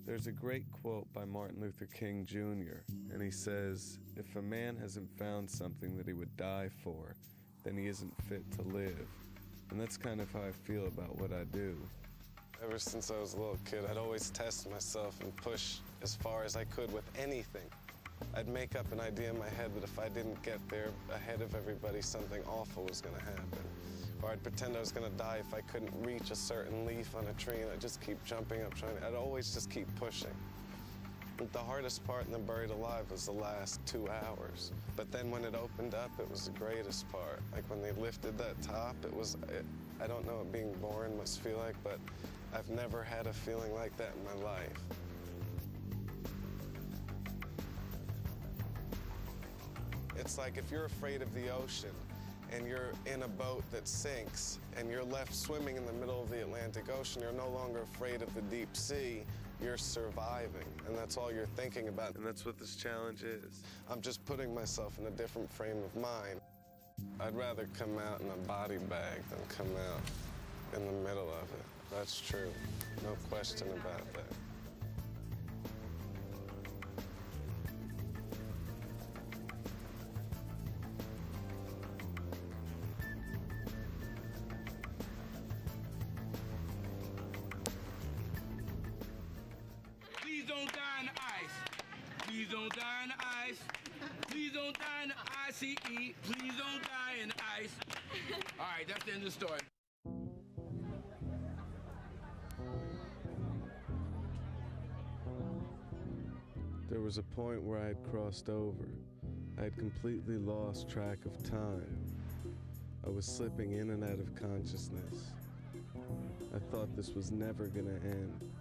There's a great quote by Martin Luther King Jr., and he says, "If a man hasn't found something that he would die for, then he isn't fit to live." And that's kind of how I feel about what I do. Ever since I was a little kid, I'd always test myself and push as far as I could with anything. I'd make up an idea in my head that if I didn't get there ahead of everybody, something awful was going to happen. Or I'd pretend I was going to die if I couldn't reach a certain leaf on a tree, and I'd just keep jumping up, I'd always just keep pushing. But the hardest part in the Buried Alive was the last 2 hours. But then when it opened up, it was the greatest part. Like when they lifted that top, I don't know what being born must feel like, but I've never had a feeling like that in my life. It's like if you're afraid of the ocean and you're in a boat that sinks and you're left swimming in the middle of the Atlantic Ocean, you're no longer afraid of the deep sea, you're surviving, and that's all you're thinking about. And that's what this challenge is. I'm just putting myself in a different frame of mind. I'd rather come out in a body bag than come out in the middle of it. That's true, no question about that. Please don't die in the ice. Please don't die in the ice. Please don't die in the ICE. Please don't die in the ice. All right, that's the end of the story. There was a point where I had crossed over. I had completely lost track of time. I was slipping in and out of consciousness. I thought this was never gonna end.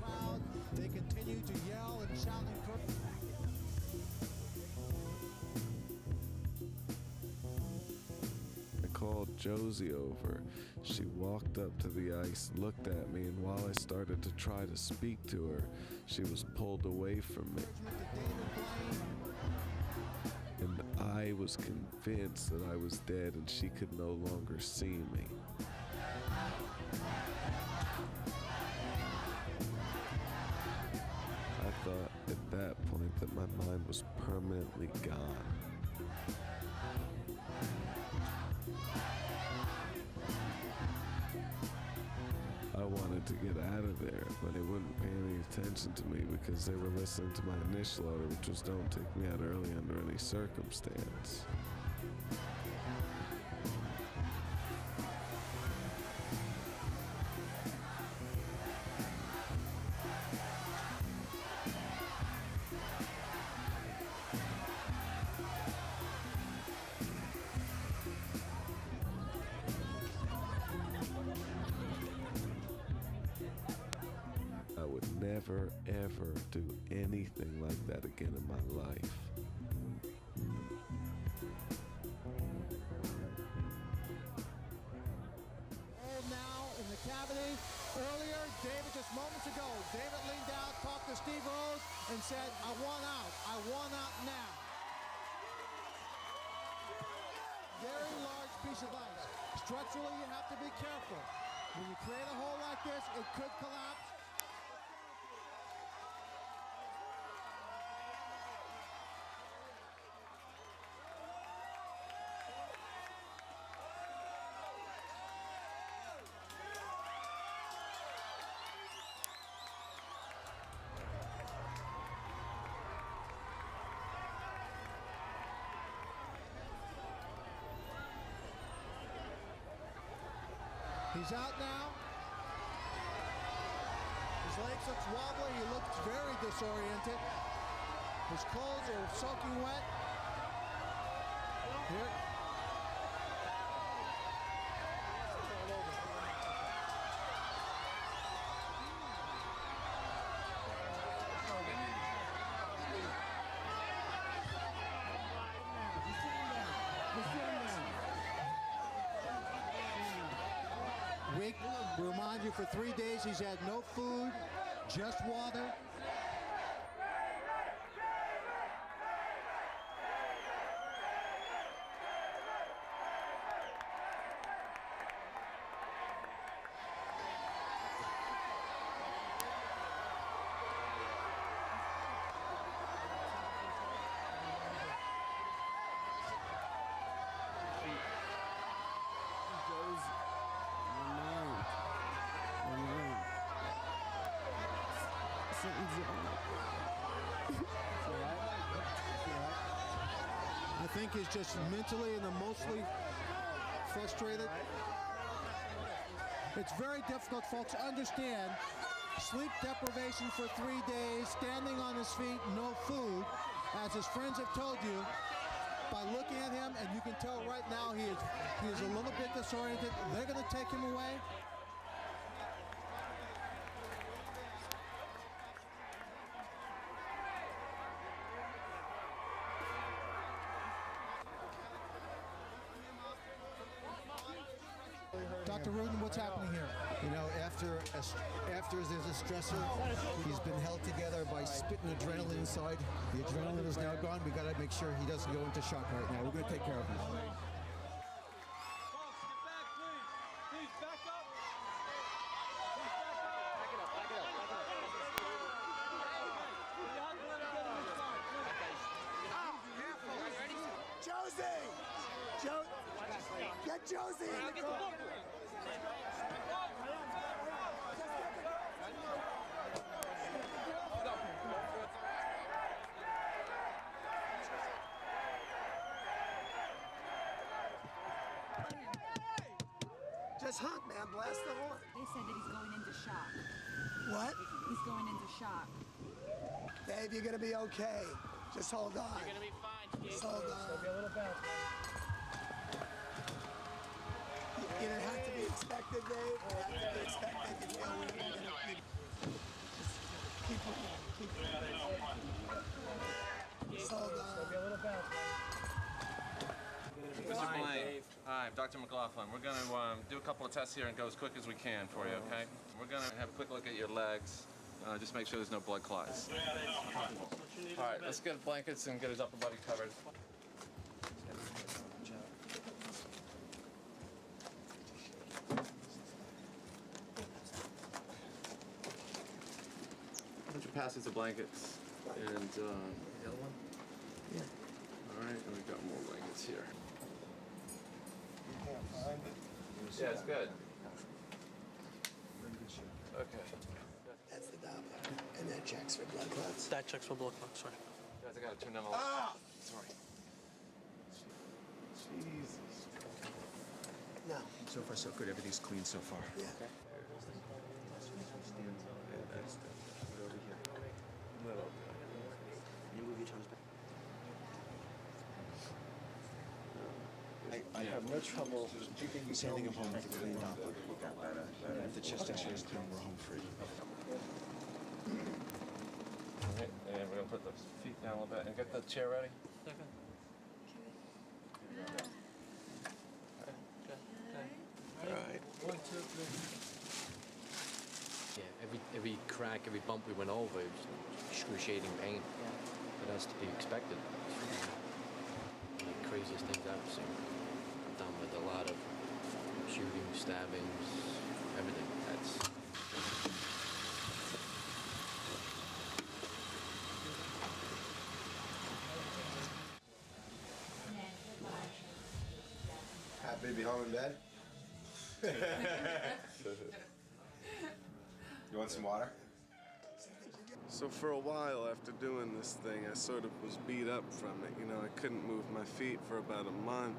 Crowd, they continue to yell and shout and curse. I called Josie over. She walked up to the ice, looked at me, and while I started to try to speak to her, she was pulled away from me. And I was convinced that I was dead and she could no longer see me. I thought at that point that my mind was permanently gone. I wanted to get out of there, but they wouldn't pay any attention to me because they were listening to my initial order, which was don't take me out early under any circumstance. I would never, ever do anything like that again in my life. All now in the cavity. Earlier, David, just moments ago, David leaned out, talked to Steve Rose, and said, I want out. I want out now. Very large piece of ice. Structurally, you have to be careful. When you create a hole like this, it could collapse. He's out now. His legs look wobbly. He looks very disoriented. His clothes are soaking wet. Here. We remind you, for 3 days he's had no food, just water. I think he's just mentally and emotionally frustrated. It's very difficult, folks. Understand, sleep deprivation for 3 days, standing on his feet, no food. As his friends have told you, by looking at him, and you can tell right now he is a little bit disoriented. They're going to take him away. Dr. Rudin, what's happening here? You know, after there's a stressor, he's been held together by spitting adrenaline inside. The adrenaline is now gone. We got to make sure he doesn't go into shock right now. We're going to take care of him. Folks, get back, please. Please, back up. Back it up. Josie! Get Josie in the car! Just honk, man. Blast the horn. They said that he's going into shock. What? He's going into shock. Dave, you're going to be okay. Just hold on. You're gonna be fine, Steve. Just hold on. Be a little bounce. You didn't have to be expected, Dave. You have to be expected. You know we're going to keep moving. Keep moving. Just hold on. Be a little bounce. Mr. Blaine, hi, I'm Dr. McLaughlin. We're going to do a couple of tests here and go as quick as we can for you, okay? We're going to have a quick look at your legs, just make sure there's no blood clots. All right, let's get blankets and get his upper body covered. Why don't you pass us the blankets and the other one? Yeah. All right, and we've got more blankets here. Yeah, it's good. Okay. That's the Doppler. And that checks for blood clots. That checks for blood clots, sorry. Guys, I gotta turn them off. Ah! Sorry. Jesus. No. So far, so good. Everything's clean so far. Yeah. You move your toes back. I have no trouble Sending him home with a clean Doppler. If the chest X-ray is clean, we're home free. All right, and we're gonna put the feet down a little bit and get the chair ready. Okay. All right. 1, 2, 3. Yeah, every crack, every bump we went over, it was excruciating pain. But that's to be expected. One of the craziest things I've seen. I've done with a lot of shootings, stabbings, everything. That's Happy to be home in bed? You want some water? So for a while after doing this thing, I sort of was beat up from it. You know, I couldn't move my feet for about a month.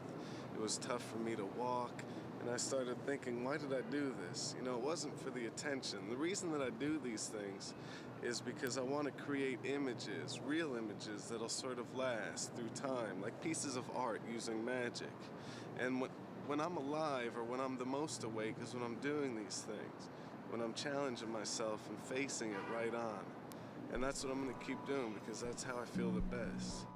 It was tough for me to walk. And I started thinking, why did I do this? You know, it wasn't for the attention. The reason that I do these things is because I want to create images, real images that'll sort of last through time, like pieces of art using magic. And when I'm alive, or when I'm the most awake, is when I'm doing these things, when I'm challenging myself and facing it right on. And that's what I'm going to keep doing, because that's how I feel the best.